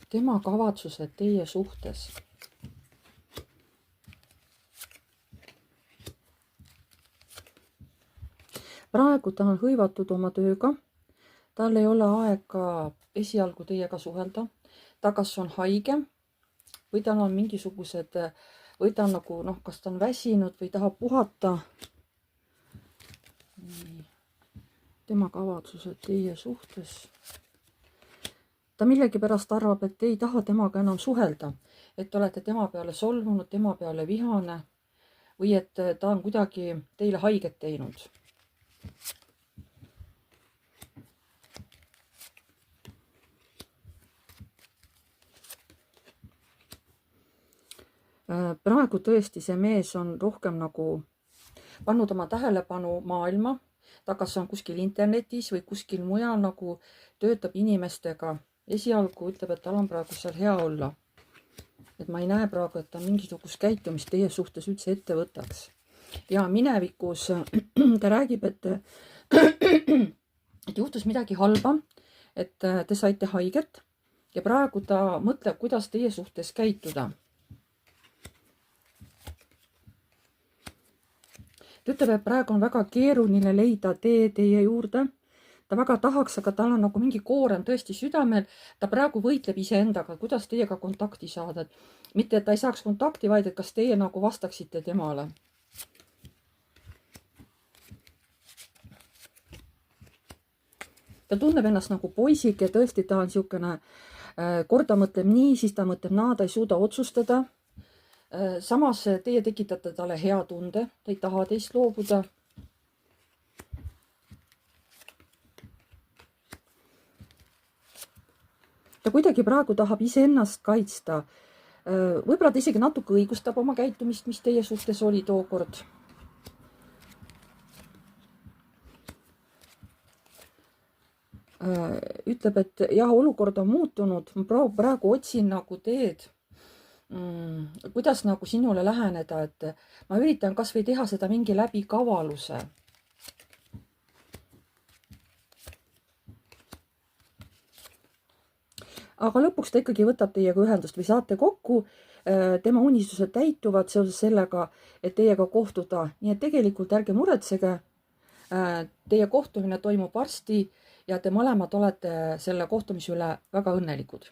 tema kavatsused teie suhtes. Praegu ta on hõivatud oma tööga, tal ei ole aega esialgu teiega suhelda, ta kas on haige või tal on mingisugused, või ta on nagu, noh, kas ta on väsinud või tahab puhata. Tema kavatsused teie suhtes. Ta millegipärast arvab, et te ei taha temaga enam suhelda, et te olete tema peale solvunud, tema peale vihane või et ta on kuidagi teile haiget teinud. Praegu tõesti see mees on rohkem nagu pannud oma tähelepanu maailma, ta kas on kuskil internetis või kuskil mujal nagu töötab inimestega. Esialgu ütleb, et tal on praegu seal hea olla. Et ma ei näe praegu, et ta mingisugust käitumist teie suhtes üldse ette võtaks. Ja minevikus ta räägib, et juhtus midagi halba, et te saite haiget ja praegu ta mõtleb, kuidas teie suhtes käituda. Ta ütleb, et praegu on väga keeruline leida tee teie juurde. Ta väga tahaks, aga tal on nagu mingi koorem tõesti südamel. Ta praegu võitleb iseendaga, kuidas teiega kontakti saada. Mitte, et ta ei saaks kontakti, vaid et kas teie nagu vastaksite temale. Ta tunneb ennast nagu poisike, tõesti ta on niisugune, kord ta mõtleb nii, siis ta mõtleb naa, ta ei suuda otsustada. Samas teie tekitate talle hea tunde, ta ei taha teist loobuda. Ta kuidagi praegu tahab iseennast kaitsta. Võib-olla ta isegi natuke õigustab oma käitumist, mis teie suhtes oli tookord. Ütleb, et jah, olukord on muutunud, ma praegu otsin nagu teed, kuidas nagu sinule läheneda, et ma üritan kas või teha seda mingi läbi kavaluse. Aga lõpuks ta ikkagi võtab teiega ühendust või saate kokku, tema unistused täituvad seoses sellega, et teiega kohtuda. Nii et tegelikult ärge muretsege, teie kohtumine toimub varsti ja te mõlemad olete selle kohtumise üle väga õnnelikud.